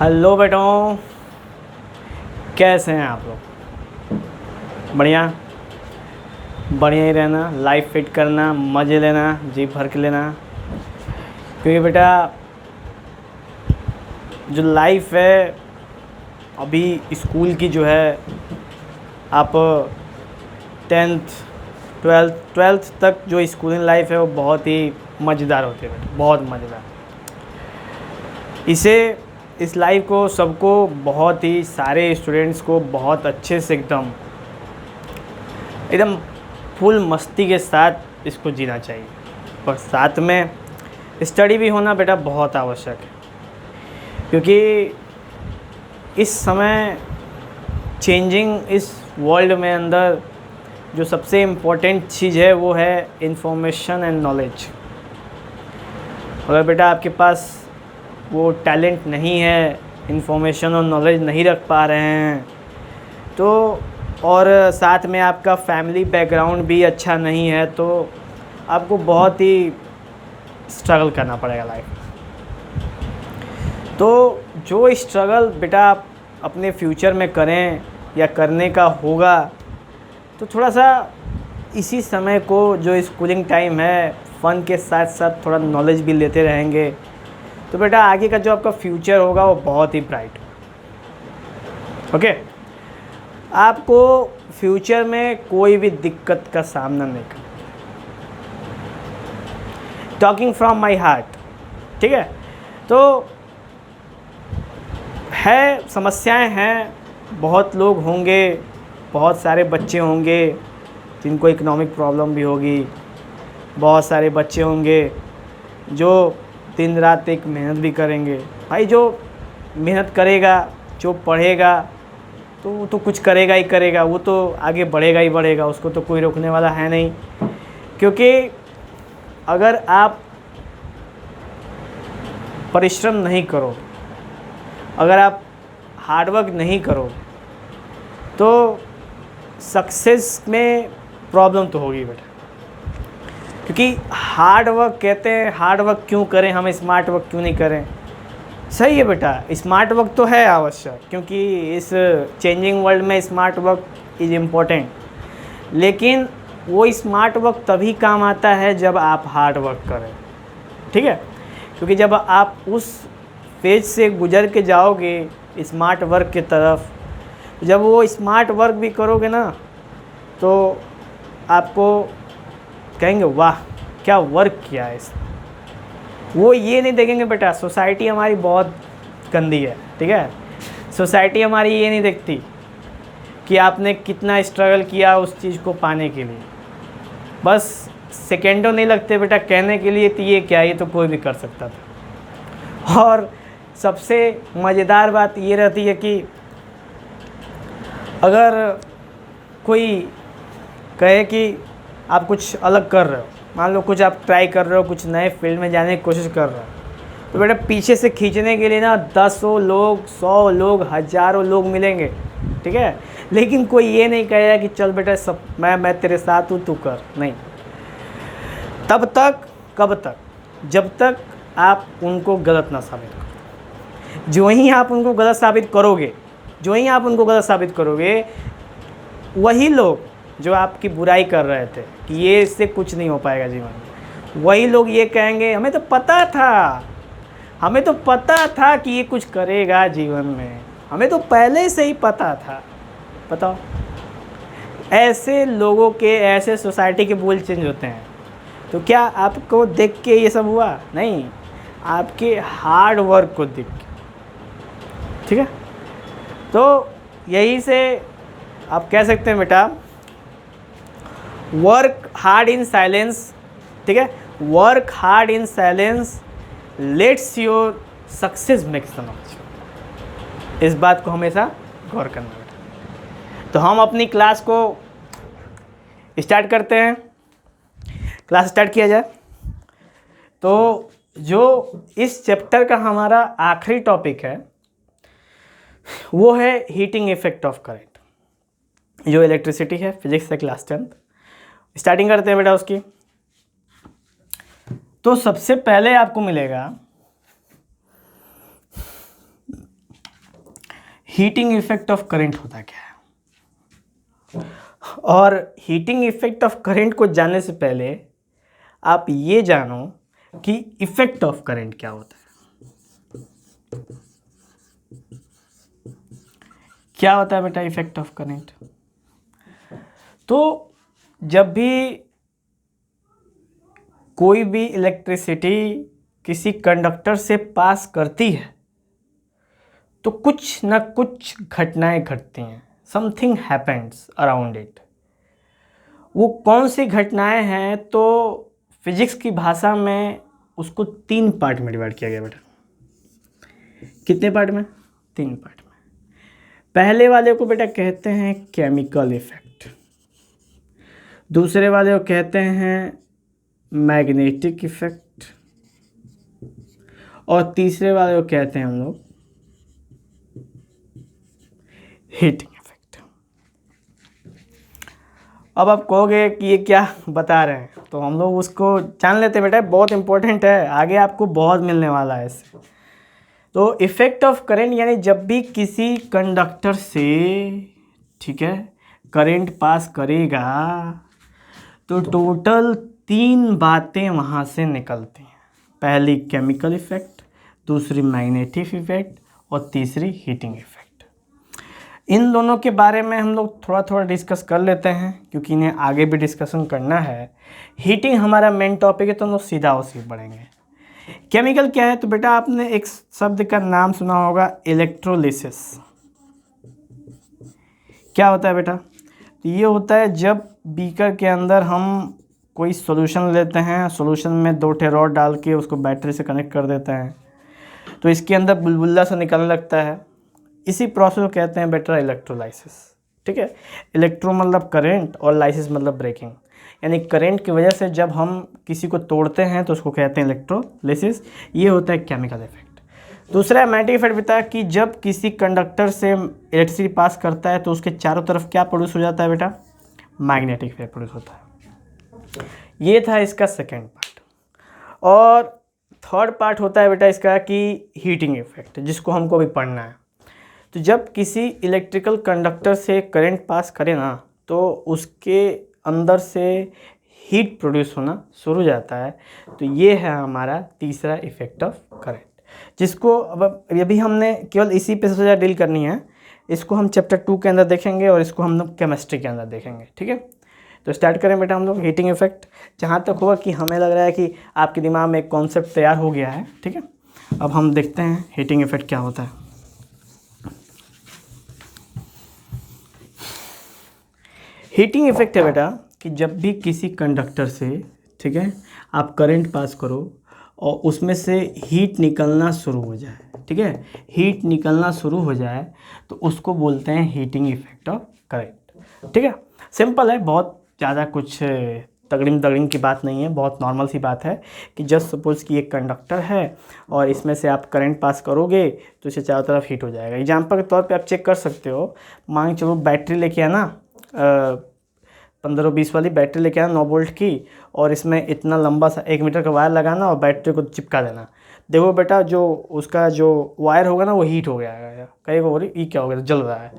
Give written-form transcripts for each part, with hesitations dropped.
Hello बेटों, कैसे हैं आप लोग? बढ़िया बढ़िया ही रहना, लाइफ फिट करना, मज़े लेना, जी भर के लेना। क्योंकि बेटा जो लाइफ है अभी स्कूल की जो है, आप 10th 12th तक जो स्कूलिंग लाइफ है वो बहुत ही मज़ेदार होती है बेटा, बहुत मज़ेदार। इस लाइफ को सबको, बहुत ही सारे स्टूडेंट्स को बहुत अच्छे से एकदम एकदम फुल मस्ती के साथ इसको जीना चाहिए। और साथ में स्टडी भी होना बेटा बहुत आवश्यक है, क्योंकि इस समय चेंजिंग इस वर्ल्ड में अंदर जो सबसे इम्पोर्टेंट चीज़ है वो है इंफॉर्मेशन एंड नॉलेज। अगर बेटा आपके पास वो टैलेंट नहीं है, इंफॉर्मेशन और नॉलेज नहीं रख पा रहे हैं तो, और साथ में आपका फैमिली बैकग्राउंड भी अच्छा नहीं है, तो आपको बहुत ही स्ट्रगल करना पड़ेगा लाइफ। तो जो स्ट्रगल बेटा आप अपने फ्यूचर में करें या करने का होगा, तो थोड़ा सा इसी समय को, जो स्कूलिंग टाइम है, फ़न के साथ साथ थोड़ा नॉलेज भी लेते रहेंगे, तो बेटा आगे का जो आपका फ्यूचर होगा वो बहुत ही ब्राइट होगा। ओके, आपको फ्यूचर में कोई भी दिक्कत का सामना नहीं करना। टॉकिंग फ्रॉम माई हार्ट, ठीक है। तो है, समस्याएं हैं, बहुत लोग होंगे, बहुत सारे बच्चे होंगे जिनको इकोनॉमिक प्रॉब्लम भी होगी, बहुत सारे बच्चे होंगे जो दिन रात एक मेहनत भी करेंगे। भाई जो मेहनत करेगा, जो पढ़ेगा, तो वो तो कुछ करेगा ही करेगा, वो तो आगे बढ़ेगा ही बढ़ेगा, उसको तो कोई रोकने वाला है नहीं। क्योंकि अगर आप परिश्रम नहीं करो, अगर आप हार्डवर्क नहीं करो, तो सक्सेस में प्रॉब्लम तो होगी बेटा। क्योंकि हार्ड वर्क कहते हैं, हार्ड वर्क क्यों करें हम, स्मार्ट वर्क क्यों नहीं करें? सही है बेटा, स्मार्ट वर्क तो है आवश्यक, क्योंकि इस चेंजिंग वर्ल्ड में स्मार्ट वर्क इज़ इम्पोर्टेंट। लेकिन वो स्मार्ट वर्क तभी काम आता है जब आप हार्ड वर्क करें, ठीक है। क्योंकि जब आप उस फेज से गुजर के जाओगे स्मार्ट वर्क की तरफ, जब वो स्मार्ट वर्क भी करोगे ना, तो आपको कहेंगे वाह क्या वर्क किया है इसने। वो ये नहीं देखेंगे बेटा, सोसाइटी हमारी बहुत गंदी है, ठीक है। सोसाइटी हमारी ये नहीं देखती कि आपने कितना स्ट्रगल किया उस चीज़ को पाने के लिए। बस सेकेंडों नहीं लगते बेटा कहने के लिए, तो ये क्या, ये तो कोई भी कर सकता था। और सबसे मज़ेदार बात ये रहती है कि अगर कोई कहे कि आप कुछ अलग कर रहे हो, मान लो कुछ आप ट्राई कर रहे हो, कुछ नए फील्ड में जाने की कोशिश कर रहे हो, तो बेटा पीछे से खींचने के लिए ना 10 लोग, 100 लोग, हज़ारों लोग मिलेंगे, ठीक है। लेकिन कोई ये नहीं कहेगा कि चल बेटा सब मैं तेरे साथ हूँ, तू कर। नहीं, तब तक, कब तक, जब तक आप उनको गलत ना साबित करो। जो ही आप उनको गलत साबित करोगे, जो ही आप उनको गलत साबित करोगे, वही लोग जो आपकी बुराई कर रहे थे कि ये इससे कुछ नहीं हो पाएगा जीवन में, वही लोग ये कहेंगे हमें तो पता था, हमें तो पता था कि ये कुछ करेगा जीवन में, हमें तो पहले से ही पता था। बताओ, ऐसे लोगों के, ऐसे सोसाइटी के बोल चेंज होते हैं। तो क्या आपको देख के ये सब हुआ? नहीं, आपके हार्ड वर्क को देख के, ठीक है। तो यही से आप कह सकते हैं बेटा, वर्क हार्ड इन साइलेंस, ठीक है। Work hard in silence let's your success makes the knowledge. इस बात को हमेशा गौर करना बेटा। तो हम अपनी क्लास को स्टार्ट करते हैं। क्लास स्टार्ट किया जाए। तो जो इस चैप्टर का हमारा आखिरी टॉपिक है वो है हीटिंग इफेक्ट ऑफ करंट, जो इलेक्ट्रिसिटी है, फिजिक्स है, क्लास 10th। स्टार्टिंग करते हैं बेटा उसकी। तो सबसे पहले आपको मिलेगा हीटिंग इफेक्ट ऑफ करंट होता क्या है। और हीटिंग इफेक्ट ऑफ करंट को जानने से पहले आप ये जानो कि इफेक्ट ऑफ करंट क्या होता है। क्या होता है बेटा इफेक्ट ऑफ करंट? तो जब भी कोई भी इलेक्ट्रिसिटी किसी कंडक्टर से पास करती है तो कुछ ना कुछ घटनाएं घटती हैं, समथिंग हैपेंस अराउंड इट। वो कौन सी घटनाएं हैं? तो फिजिक्स की भाषा में उसको 3 पार्ट में डिवाइड किया गया बेटा। कितने पार्ट में? 3 पार्ट में। पहले वाले को बेटा कहते हैं केमिकल इफेक्ट, दूसरे वाले को कहते हैं मैग्नेटिक इफेक्ट, और तीसरे वाले को कहते हैं हम लोग हीटिंग इफेक्ट। अब आप कहोगे कि ये क्या बता रहे हैं, तो हम लोग उसको जान लेते हैं बेटा, बहुत इंपॉर्टेंट है, आगे आपको बहुत मिलने वाला है इससे। तो इफेक्ट ऑफ करंट यानी जब भी किसी कंडक्टर से, ठीक है, करंट पास करेगा तो टोटल 3 बातें वहाँ से निकलती हैं। पहली केमिकल इफेक्ट, दूसरी मैग्नेटिक इफेक्ट और तीसरी हीटिंग इफेक्ट। इन दोनों के बारे में हम लोग थोड़ा थोड़ा डिस्कस कर लेते हैं क्योंकि इन्हें आगे भी डिस्कशन करना है। हीटिंग हमारा मेन टॉपिक है तो हम लोग सीधा उसी बढ़ेंगे। केमिकल क्या है? तो बेटा आपने एक शब्द का नाम सुना होगा, इलेक्ट्रोलिसिस। क्या होता है बेटा? तो ये होता है जब बीकर के अंदर हम कोई सॉल्यूशन लेते हैं, सॉल्यूशन में 2 ठे रॉड डाल के उसको बैटरी से कनेक्ट कर देते हैं तो इसके अंदर बुलबुला सा निकलने लगता है। इसी प्रोसेस को कहते हैं बेटा इलेक्ट्रोलाइसिस। ठीक है, इलेक्ट्रो मतलब करंट और लाइसिस मतलब ब्रेकिंग, यानी करंट की वजह से जब हम किसी को तोड़ते हैं तो उसको कहते हैं इलेक्ट्रोलाइसिस। ये होता है केमिकल इफेक्ट। दूसरा मैग्नेटिक इफेक्ट बेटा कि जब किसी कंडक्टर से इलेक्ट्रिसिटी पास करता है तो उसके चारों तरफ क्या प्रोड्यूस हो जाता है बेटा? मैग्नेटिक इफेक्ट प्रोड्यूस होता है। ये था इसका सेकेंड पार्ट। और थर्ड पार्ट होता है बेटा इसका कि हीटिंग इफेक्ट, जिसको हमको अभी पढ़ना है। तो जब किसी इलेक्ट्रिकल कंडक्टर से करंट पास करे ना तो उसके अंदर से हीट प्रोड्यूस होना शुरू हो जाता है। तो ये है हमारा तीसरा इफेक्ट ऑफ करंट, जिसको अब अभी हमने केवल इसी पे सबसे ज़्यादा डील करनी है। इसको हम चैप्टर 2 के अंदर देखेंगे और इसको हम लोग केमिस्ट्री के अंदर देखेंगे। ठीक है, तो स्टार्ट करें बेटा हम लोग हीटिंग इफेक्ट। जहाँ तक होगा कि हमें लग रहा है कि आपके दिमाग में एक कॉन्सेप्ट तैयार हो गया है। ठीक है, अब हम देखते हैं हीटिंग इफेक्ट क्या होता है। हीटिंग इफेक्ट है बेटा कि जब भी किसी कंडक्टर से, ठीक है, आप करंट पास करो और उसमें से हीट निकलना शुरू हो जाए, ठीक है, हीट निकलना शुरू हो जाए तो उसको बोलते हैं हीटिंग इफेक्ट ऑफ करंट। ठीक है, सिंपल है, बहुत ज़्यादा कुछ तगड़िम की बात नहीं है, बहुत नॉर्मल सी बात है कि जस्ट सपोज कि एक कंडक्टर है और इसमें से आप करंट पास करोगे तो इसे चारों तरफ हीट हो जाएगा। एग्जाम्पल के तौर पे आप चेक कर सकते हो, मान चलो बैटरी लेके आना, 15-20 वाली बैटरी लेके आना 9 वोल्ट की, और इसमें इतना लंबा सा 1 मीटर का वायर लगाना और बैटरी को चिपका देना। देखो बेटा जो उसका जो वायर होगा ना वो हीट हो गया है, कहीं को बोली ये क्या हो गया, जल रहा है।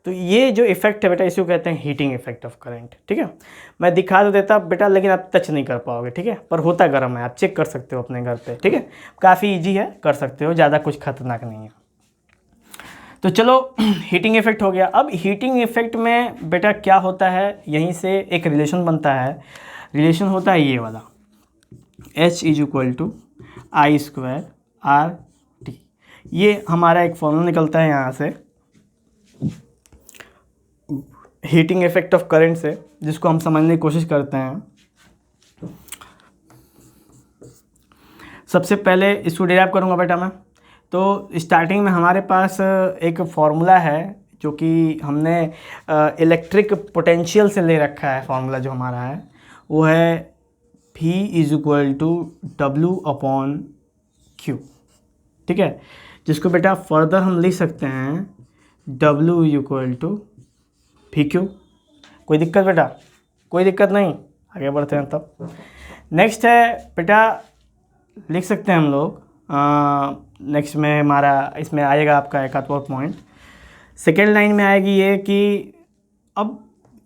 तो ये जो इफेक्ट है बेटा इसी को कहते हैं हीटिंग इफेक्ट ऑफ करंट। ठीक है, मैं दिखा तो देता बेटा लेकिन आप टच नहीं कर पाओगे। ठीक है, पर होता गर्म है, आप चेक कर सकते हो अपने घर पे। ठीक है, काफ़ी ईजी है, कर सकते हो, ज़्यादा कुछ खतरनाक नहीं है। तो चलो हीटिंग इफेक्ट हो गया। अब हीटिंग इफेक्ट में बेटा क्या होता है, यहीं से एक रिलेशन बनता है। रिलेशन होता है ये वाला, H = I² RT। ये हमारा एक फॉर्मूला निकलता है यहाँ से हीटिंग इफेक्ट ऑफ करंट से, जिसको हम समझने की कोशिश करते हैं। सबसे पहले इसको डिराइव करूँगा बेटा मैं। तो स्टार्टिंग में हमारे पास एक फॉर्मूला है जो कि हमने इलेक्ट्रिक पोटेंशियल से ले रखा है। फॉर्मूला जो हमारा है वो है V = W/Q। ठीक है, जिसको बेटा फर्दर हम लिख सकते हैं W = VQ। कोई दिक्कत बेटा? कोई दिक्कत नहीं, आगे बढ़ते हैं। तब नेक्स्ट है बेटा, लिख सकते हैं हम लोग नेक्स्ट में हमारा इसमें आएगा आपका एक आध और पॉइंट। सेकेंड लाइन में आएगी ये कि अब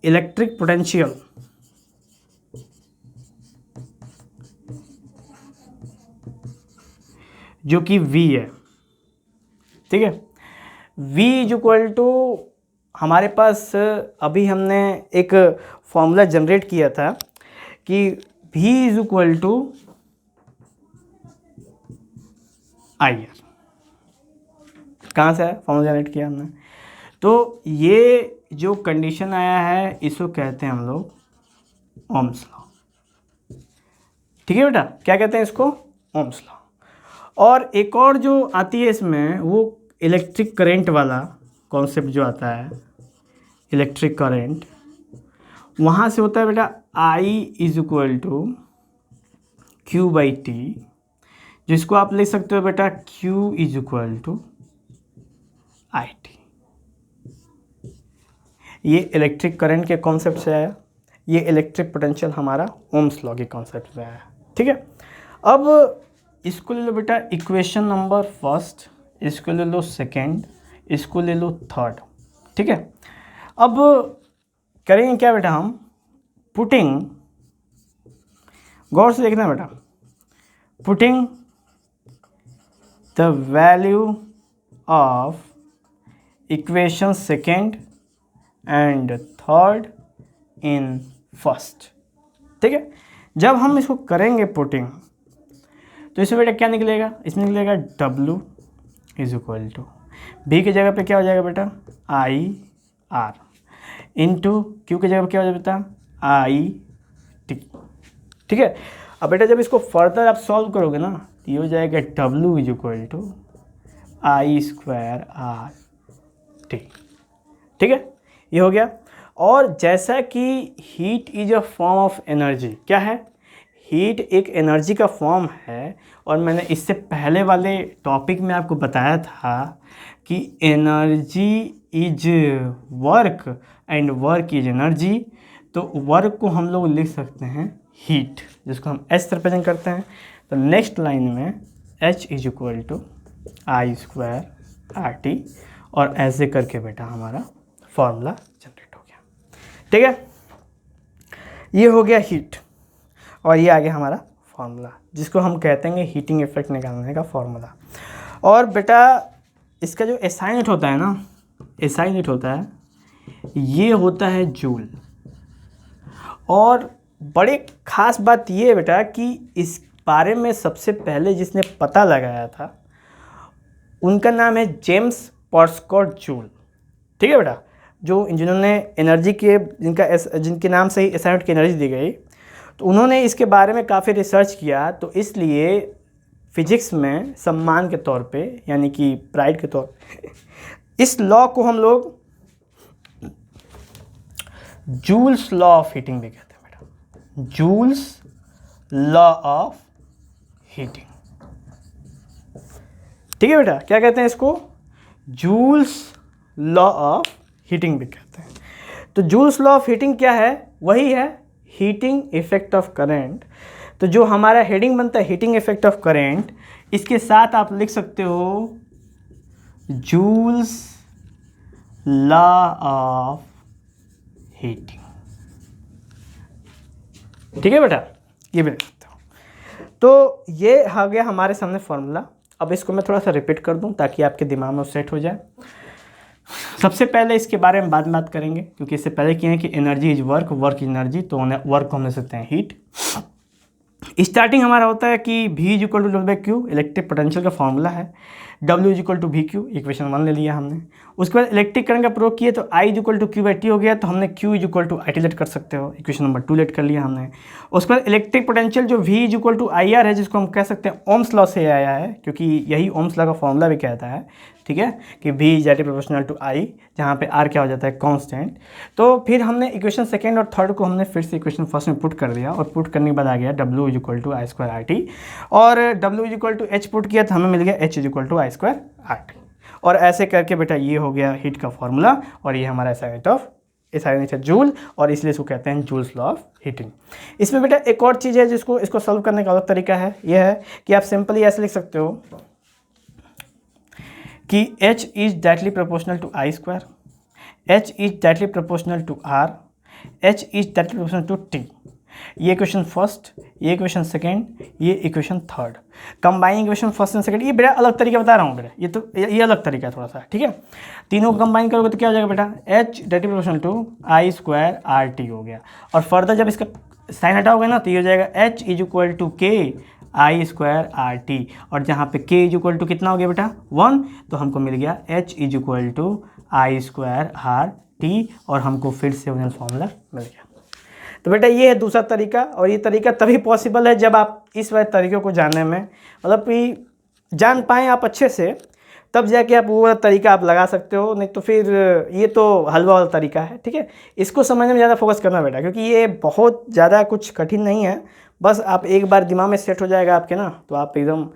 इलेक्ट्रिक पोटेंशियल जो कि V है, ठीक है। V इज इक्वल टू, हमारे पास अभी हमने एक फॉर्मूला जनरेट किया था कि V is equal to IR। कहाँ से है फॉर्मूला जनरेट किया हमने? तो ये जो कंडीशन आया है इसको कहते हैं हम लोग ओम्स लॉ, ठीक है बेटा। क्या कहते हैं इसको? Ohm's law. और एक और जो आती है इसमें वो इलेक्ट्रिक करंट वाला कॉन्सेप्ट जो आता है, इलेक्ट्रिक करंट, वहाँ से होता है बेटा I is equal to Q by T, जिसको आप लिख सकते हो बेटा Q is equal to IT। ये इलेक्ट्रिक करंट के कॉन्सेप्ट से आया, ये इलेक्ट्रिक पोटेंशियल हमारा ओम्स लॉ के कॉन्सेप्ट से आया, ठीक है। अब इसको ले लो बेटा इक्वेशन नंबर फर्स्ट, इसको ले लो सेकेंड, इसको ले लो थर्ड, ठीक है। अब करेंगे क्या बेटा हम? पुटिंग, गौर से देखना बेटा, putting the value of equation second and third in first, ठीक है। जब हम इसको करेंगे पुटिंग तो इसमें बेटा क्या निकलेगा? इसमें निकलेगा W is equal to B की जगह पे क्या हो जाएगा बेटा IR, इंटू Q की जगह पे क्या हो जाएगा बेटा IT, ठीक है। अब बेटा जब इसको फर्दर आप सॉल्व करोगे ना तो ये हो जाएगा W is equal to I square RT, ठीक है, ये हो गया। और जैसा कि heat is a form of energy, क्या है? हीट एक एनर्जी का फॉर्म है। और मैंने इससे पहले वाले टॉपिक में आपको बताया था कि energy is work and work is energy. तो वर्क को हम लोग लिख सकते हैं हीट, जिसको हम H से रिप्रेजेंट करते हैं। तो नेक्स्ट लाइन में H is equal to I square RT, और ऐसे करके बेटा हमारा फॉर्मूला जनरेट हो गया, ठीक है। ये हो गया हीट, और ये आ गया हमारा फार्मूला, जिसको हम कहते हैं हीटिंग इफेक्ट निकालने का फार्मूला। और बेटा इसका जो SI यूनिट होता है ना, SI यूनिट होता है, ये होता है जूल। और बड़े ख़ास बात ये है बेटा कि इस बारे में सबसे पहले जिसने पता लगाया था उनका नाम है जेम्स पर्सकॉट जूल, ठीक है बेटा। जो जिन्होंने एनर्जी के जिनके नाम से ही SI यूनिट की एनर्जी दी गई, तो उन्होंने इसके बारे में काफ़ी रिसर्च किया। तो इसलिए फिजिक्स में सम्मान के तौर पे, यानी कि प्राइड के तौर पे, इस लॉ को हम लोग जूल्स लॉ ऑफ हीटिंग भी कहते हैं बेटा, जूल्स लॉ ऑफ हीटिंग, ठीक है बेटा। क्या कहते हैं इसको? जूल्स लॉ ऑफ हीटिंग भी कहते हैं। तो जूल्स लॉ ऑफ हीटिंग क्या है? वही है हीटिंग इफेक्ट ऑफ करंट। तो जो हमारा हेडिंग बनता है हीटिंग इफेक्ट ऑफ करंट, इसके साथ आप लिख सकते हो जूल्स लॉ ऑफ हीटिंग, ठीक है बेटा, ये भी लिख सकते हो। तो ये आ गया हमारे सामने फॉर्मूला। अब इसको मैं थोड़ा सा रिपीट कर दूं ताकि आपके दिमाग में सेट हो जाए। सबसे पहले इसके बारे में बात करेंगे, क्योंकि इससे पहले किए हैं कि energy is work, work is energy, तो वर्क को हम ले सकते हैं हीट। स्टार्टिंग हमारा होता है कि V is equal to W by Q, electric potential का फॉर्मूला है। W is equal to V Q, equation 1 ले लिया हमने। उसके बाद इलेक्ट्रिक करंट का प्रयोग किए तो I is equal to Q by T हो गया, तो हमने Q is equal to IT लेट कर सकते हो, इक्वेशन नंबर 2 लेट कर लिया हमने। उसके बाद इलेक्ट्रिक पोटेंशियल जो V is equal to IR है, जिसको हम कह सकते हैं ओम्स लॉ से आया है, क्योंकि यही ओम्स लॉ का फॉर्मूला भी कहता है, ठीक है, कि V is directly proportional to I, जहाँ पे R क्या हो जाता है कांस्टेंट। तो फिर हमने इक्वेशन सेकेंड और थर्ड को हमने फिर से इक्वेशन फर्स्ट में पुट कर दिया, और पुट करने के बाद आ गया W is equal to I square RT, और W is equal to H put किया तो हमें मिल गया H is equal to I square RT। और ऐसे करके बेटा ये हो गया हीट का फॉर्मूला, और ये हमारा SI यूनिट है जूल, और इसलिए इसको कहते हैं जूल्स लॉ ऑफ हीटिंग। इसमें बेटा एक और चीज़ है जिसको इसको सॉल्व करने का अलग तरीका है, यह है कि आप सिंपली ऐसे लिख सकते हो कि H is directly proportional to I square, H is directly proportional to R, H is directly proportional to T। ये इक्वेशन फर्स्ट, ये इक्वेशन सेकेंड, ये equation third. Combining equation first and second, ये बेटा अलग तरीका बता रहा हूँ बेटा, ये अलग तरीका है थोड़ा सा, ठीक है। तीनों को कंबाइन करोगे तो क्या हो जाएगा बेटा, H directly proportional to I square RT हो गया। और फर्दर जब इसका साइन हटाओगे ना तो ये हो जाएगा H is equal to K I square RT। और जहाँ पे K इज इक्वल टू कितना हो गया बेटा 1, तो हमको मिल गया H is equal to I square RT, और हमको फिर से ओरिजिनल फॉर्मूला मिल गया। तो बेटा ये है दूसरा तरीका, और ये तरीका तभी पॉसिबल है जब आप इस वाले तरीक़ों को जानने में मतलब कि जान पाएँ आप अच्छे से, तब जाके आप वो वाला तरीका आप लगा सकते हो। नहीं तो फिर ये तो हलवा वाला तरीका है, ठीक है। इसको समझने में ज़्यादा फोकस करना बेटा, क्योंकि ये बहुत ज़्यादा कुछ कठिन नहीं है। बस आप एक बार दिमाग में सेट हो जाएगा आपके ना, तो आप एकदम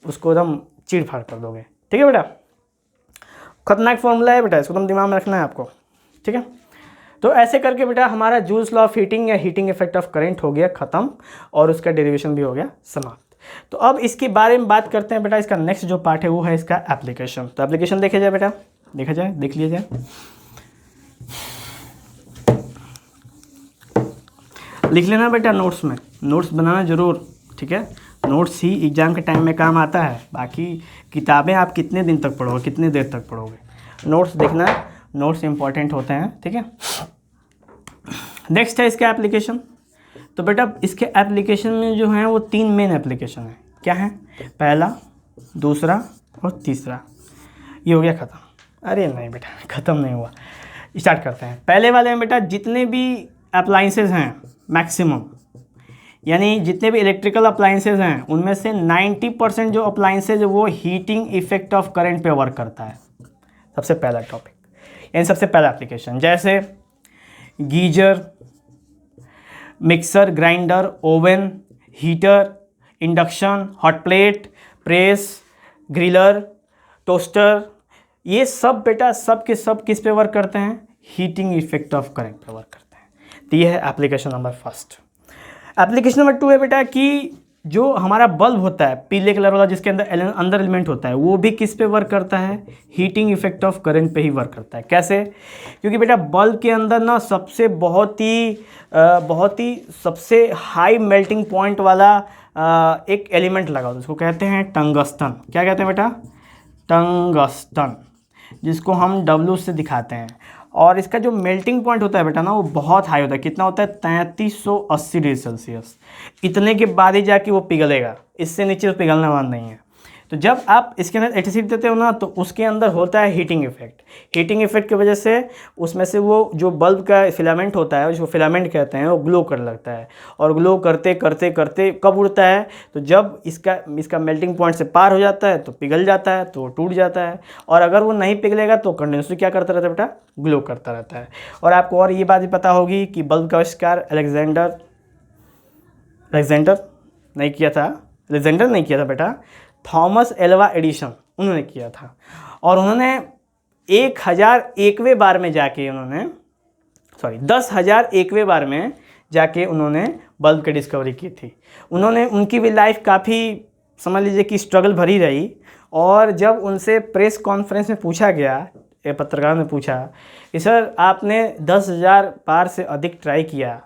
उसको एकदम चीड़ फाड़ कर दोगे, ठीक है बेटा। खतरनाक फॉर्मूला है बेटा, इसको एकदम दिमाग में रखना है आपको, ठीक है। तो ऐसे करके बेटा हमारा जूल्स लॉ ऑफ हीटिंग या हीटिंग इफेक्ट ऑफ करंट हो गया ख़त्म, और उसका डेरिवेशन भी हो गया समाप्त। तो अब इसके बारे में बात करते हैं बेटा। इसका नेक्स्ट जो पार्ट है वो है इसका एप्लीकेशन। तो एप्लीकेशन देखे जाए बेटा, देखा जाए, देख लिया जाए। लिख लेना बेटा नोट्स में, नोट्स बनाना ज़रूर, ठीक है। नोट्स ही एग्ज़ाम के टाइम में काम आता है, बाकी किताबें आप कितने दिन तक पढ़ोगे, कितने देर तक पढ़ोगे। नोट्स देखना, नोट्स इंपॉर्टेंट होते हैं, ठीक है। नेक्स्ट है इसका एप्लीकेशन। तो बेटा इसके एप्लीकेशन में जो है वो 3 मेन एप्लीकेशन है। क्या है, पहला, दूसरा और तीसरा। ये हो गया ख़त्म। अरे नहीं बेटा ख़त्म नहीं हुआ, स्टार्ट करते हैं। पहले वाले में बेटा जितने भी अप्लाइंसेस हैं मैक्सिमम, यानी जितने भी इलेक्ट्रिकल अप्लाइंसेस हैं उनमें से 90% जो अप्लाइंसेज वो हीटिंग इफेक्ट ऑफ करंट पे वर्क करता है। सबसे पहला टॉपिक, यानी सबसे पहला एप्लीकेशन, जैसे geyser, mixer grinder, oven, heater, induction, hot plate, press, griller, toaster, ये सब बेटा सब के सब किस पे वर्क करते हैं, हीटिंग इफेक्ट ऑफ करंट पे वर्क करते हैं। तो ये है application number first. Application number 2 है बेटा कि जो हमारा बल्ब होता है पीले कलर वाला, जिसके अंदर एलिमेंट होता है, वो भी किस पे वर्क करता है, हीटिंग इफेक्ट ऑफ करंट पे ही वर्क करता है। कैसे, क्योंकि बेटा बल्ब के अंदर ना सबसे बहुत ही सबसे हाई मेल्टिंग पॉइंट वाला एक एलिमेंट लगा होता है, उसको कहते हैं टंगस्टन। क्या कहते हैं बेटा, टंगस्टन, जिसको हम W से दिखाते हैं। और इसका जो मेल्टिंग पॉइंट होता है बेटा ना वो बहुत हाई होता है। कितना होता है, 3380 डिग्री सेल्सियस। इतने के बाद ही जाके वो पिघलेगा, इससे नीचे पिघलने वाला नहीं है। तो जब आप इसके अंदर इलेक्ट्रिसिटी देते हो ना, तो उसके अंदर होता है हीटिंग इफेक्ट। हीटिंग इफेक्ट की वजह से उसमें से वो जो बल्ब का फिलामेंट होता है, उसको फिलामेंट कहते हैं, वो ग्लो करने लगता है। और ग्लो करते करते करते कब उड़ता है, तो जब इसका मेल्टिंग पॉइंट से पार हो जाता है तो पिघल जाता है, तो टूट जाता है। और अगर वो नहीं पिघलेगा तो कंडेंसर क्या करता रहता है बेटा, ग्लो करता रहता है। और आपको और ये बात भी पता होगी कि बल्ब का आविष्कार अलेक्जेंडर नहीं किया था बेटा, थॉमस एल्वा एडिसन उन्होंने किया था। और उन्होंने 1001वें बार में जाके 10,001वें बार में जाके उन्होंने बल्ब की डिस्कवरी की थी। उनकी भी लाइफ काफ़ी समझ लीजिए कि स्ट्रगल भरी रही। और जब उनसे प्रेस कॉन्फ्रेंस में पूछा गया, पत्रकार ने पूछा कि सर आपने 10,000 बार से अधिक ट्राई किया,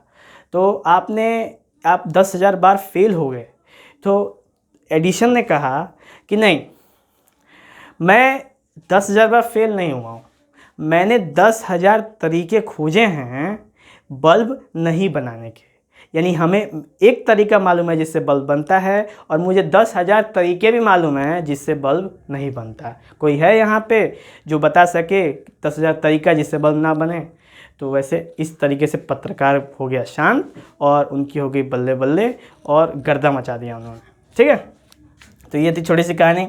तो आप 10,000 बार फेल हो गए। तो एडिसन ने कहा कि नहीं, मैं 10,000 बार फेल नहीं हुआ हूँ, मैंने 10,000 तरीके खोजे हैं बल्ब नहीं बनाने के। यानी हमें एक तरीका मालूम है जिससे बल्ब बनता है, और मुझे 10,000 तरीके भी मालूम हैं जिससे बल्ब नहीं बनता। कोई है यहाँ पे जो बता सके 10,000 तरीका जिससे बल्ब ना बने? तो वैसे इस तरीके से पत्रकार हो गया शांत, और उनकी हो गई बल्ले बल्ले, और गर्दा मचा दिया उन्होंने, ठीक है। तो ये थी छोटी सी कहानी।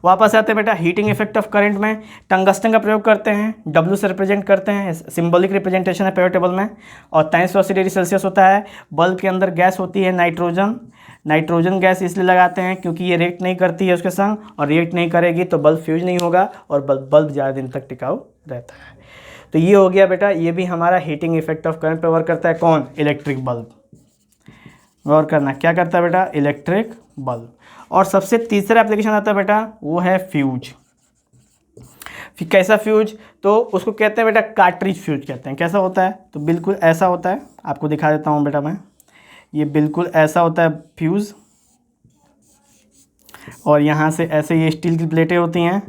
वापस आते हैं बेटा हीटिंग इफेक्ट ऑफ करंट में। टंगस्टन का प्रयोग करते हैं, W से रिप्रेजेंट करते हैं, सिंबॉलिक रिप्रेजेंटेशन है पेरियोडिक टेबल में। और 380 डिग्री सेल्सियस होता है। बल्ब के अंदर गैस होती है नाइट्रोजन गैस इसलिए लगाते हैं क्योंकि ये रिएक्ट नहीं करती है उसके संग, और रिएक्ट नहीं करेगी तो बल्ब फ्यूज नहीं होगा, और बल्ब ज़्यादा दिन तक टिकाऊ रहता है। तो ये हो गया बेटा, ये भी हमारा हीटिंग इफेक्ट ऑफ करंट पर वर्क करता है। कौन? Electric bulb. गौर करना, क्या करता है बेटा? Electric bulb. और सबसे तीसरा एप्लीकेशन आता है बेटा, वो है फ्यूज। फिर कैसा फ्यूज, तो उसको कहते हैं बेटा कार्ट्रिज फ्यूज कहते हैं। कैसा होता है, तो बिल्कुल ऐसा होता है, आपको दिखा देता हूँ बेटा मैं। ये बिल्कुल ऐसा होता है फ्यूज़, और यहाँ से ऐसे ये स्टील की प्लेटें होती हैं,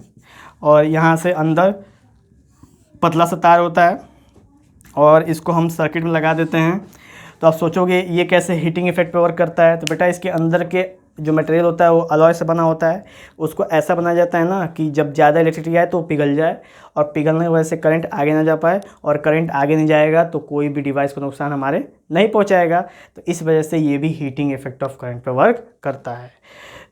और यहाँ से अंदर पतला सा तार होता है, और इसको हम सर्किट में लगा देते हैं। तो आप सोचोगे ये कैसे हीटिंग इफेक्ट पे वर्क करता है, तो बेटा इसके अंदर के जो मटेरियल होता है वो अलॉय से बना होता है। उसको ऐसा बनाया जाता है ना कि जब ज़्यादा इलेक्ट्रिसिटी आए तो वो पिघल जाए, और पिघलने की वजह से करंट आगे ना जा पाए, और करंट आगे नहीं जाएगा तो कोई भी डिवाइस को नुकसान हमारे नहीं पहुंचाएगा। तो इस वजह से ये भी हीटिंग इफेक्ट ऑफ करंट पे वर्क करता है।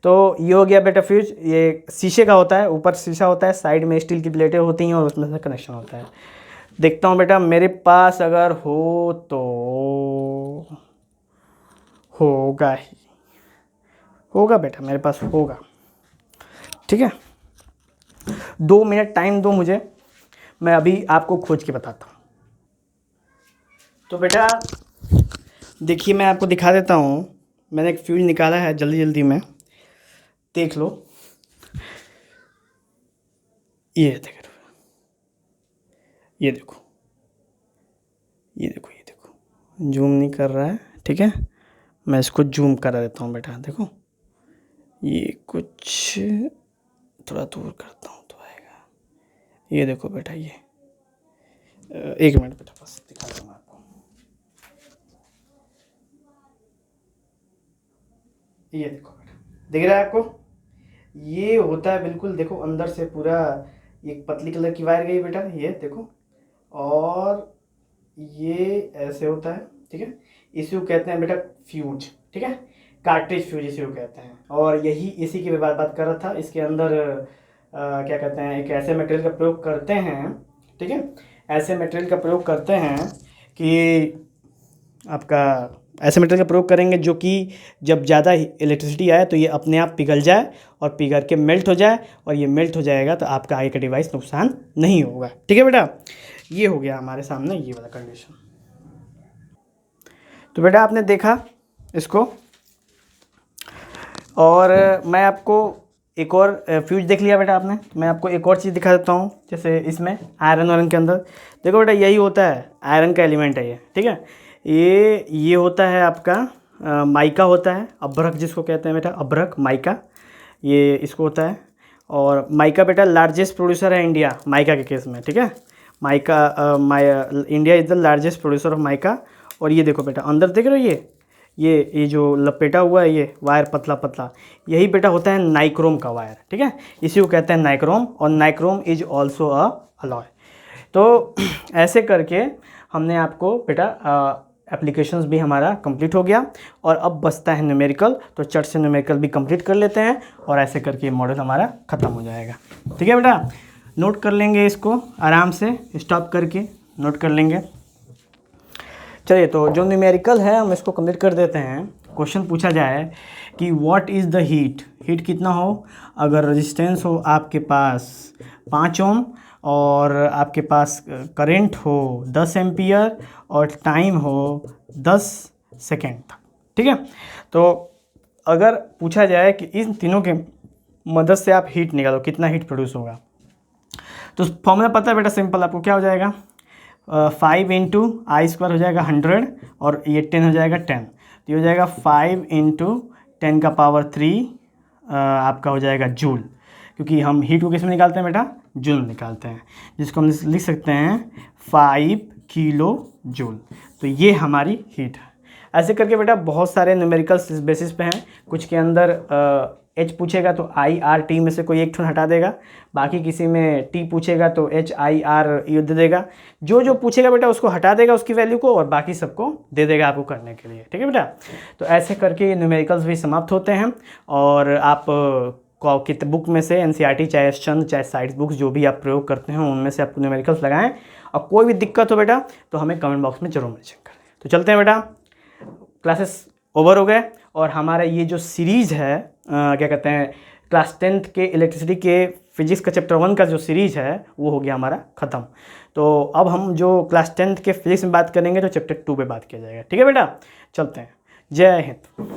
तो ये हो गया बेटा फ्यूज। ये शीशे का होता है, ऊपर शीशा होता है, साइड में स्टील की प्लेटें होती हैं और उसमें से कनेक्शन होता है। देखता हूँ बेटा मेरे पास अगर हो तो होगा ही, होगा बेटा मेरे पास होगा। ठीक है, 2 मिनट टाइम दो मुझे, मैं अभी आपको खोज के बताता हूँ। तो बेटा देखिए मैं आपको दिखा देता हूँ, मैंने एक फ्यूज निकाला है, जल्दी जल्दी में देख लो। ये देखो, ये देखो, ये देखो, ये देखो, जूम नहीं कर रहा है, ठीक है, मैं इसको जूम करा देता हूँ बेटा। देखो ये कुछ थोड़ा दूर करता हूँ तो आएगा। ये देखो बेटा, ये 1 मिनट बेटा बस दिखा दूँ आपको। ये देखो बेटा, दिख रहा है आपको, ये होता है बिल्कुल, देखो अंदर से पूरा एक पतली कलर की वायर गई बेटा, ये देखो, और ये ऐसे होता है, ठीक है। इसी को कहते हैं बेटा फ्यूज, ठीक है, कार्ट्रिज फ्यूज इसी को कहते हैं। और यही इसी की बात कर रहा था। इसके अंदर क्या कहते हैं, एक ऐसे मटेरियल का प्रयोग करते हैं, ठीक है, ऐसे मटेरियल का प्रयोग करते हैं कि आपका ऐसे मटेरियल का प्रयोग करेंगे जो कि जब ज़्यादा इलेक्ट्रिसिटी आए तो ये अपने आप पिघल जाए और पिघल के मेल्ट हो जाए, और ये मेल्ट हो जाएगा तो आपका आगे का डिवाइस नुकसान नहीं होगा। ठीक है बेटा, ये हो गया हमारे सामने ये वाला कंडीशन। तो बेटा आपने देखा इसको, और मैं आपको एक और फ्यूज देख लिया बेटा आपने, मैं आपको एक और चीज़ दिखा देता हूँ। जैसे इसमें आयरन वायरन के अंदर देखो बेटा, यही होता है, आयरन का एलिमेंट है ये, ठीक है। ये होता है आपका माइका होता है, अभ्रक जिसको कहते हैं बेटा, अभ्रक माइका, ये इसको होता है। और माइका बेटा लार्जेस्ट प्रोड्यूसर है इंडिया माइका के केस में, ठीक है। Mica India is the largest producer of mica. और ये देखो बेटा अंदर देख रहे हो, ये जो लपेटा हुआ है ये वायर पतला पतला, यही बेटा होता है नाइक्रोम का वायर, ठीक है, इसी को कहते हैं नाइक्रोम। और nichrome is also a alloy. तो ऐसे करके हमने आपको बेटा एप्लीकेशंस भी हमारा कंप्लीट हो गया, और अब बचता है न्यूमेरिकल। तो चट से न्यूमेरिकल भी कंप्लीट कर लेते हैं, और ऐसे करके मॉडल हमारा ख़त्म हो जाएगा। ठीक है बेटा, नोट कर लेंगे इसको आराम से, स्टॉप करके नोट कर लेंगे। चलिए, तो जो न्यूमेरिकल है हम इसको कंप्लीट कर देते हैं। क्वेश्चन पूछा जाए कि what is the heat, heat कितना हो अगर रेजिस्टेंस हो आपके पास 5 ओम, और आपके पास करंट हो 10 एम्पियर, और टाइम हो 10 सेकेंड तक। ठीक है, तो अगर पूछा जाए कि इन तीनों के मदद से आप हीट निकालो, कितना हीट प्रोड्यूस होगा, तो फॉर्मूला पता है बेटा, सिंपल, आपको क्या हो जाएगा, 5 इंटू आई स्क्वायर हो जाएगा 100, और ये 10 हो जाएगा 10, तो ये हो जाएगा 5 इंटू 10 का पावर 3 आपका हो जाएगा जूल, क्योंकि हम हीट को किस में निकालते हैं बेटा, जूल निकालते हैं, जिसको हम लिख सकते हैं 5 किलो जूल। तो ये हमारी हीट है। ऐसे करके बेटा बहुत सारे न्यूमेरिकल्स इस बेसिस पे हैं। कुछ के अंदर एच पूछेगा तो आई आर टी में से कोई एक ठन हटा देगा, बाकी किसी में टी पूछेगा तो H I R you they देगा, जो जो पूछेगा बेटा उसको हटा देगा उसकी वैल्यू को, और बाकी सबको दे देगा आपको करने के लिए। ठीक है बेटा, तो ऐसे करके न्यूमेरिकल्स भी समाप्त होते हैं, और आप कित बुक में से एनसीईआरटी चाहे चंद चाहे साइंस बुक्स जो भी आप प्रयोग करते हैं उनमें से आप न्यूमेरिकल्स लगाएं, और कोई भी दिक्कत हो बेटा तो हमें कमेंट बॉक्स में जरूर मेंशन करें। तो चलते हैं बेटा, क्लासेस ओवर हो गए, और हमारा ये जो सीरीज़ है क्या कहते हैं, क्लास 10th के इलेक्ट्रिसिटी के फिजिक्स का चैप्टर 1 का जो सीरीज़ है वो हो गया हमारा ख़त्म। तो अब हम जो क्लास 10th के फिजिक्स में बात करेंगे तो चैप्टर 2 पे बात किया जाएगा। ठीक है बेटा, चलते हैं, जय हिंद।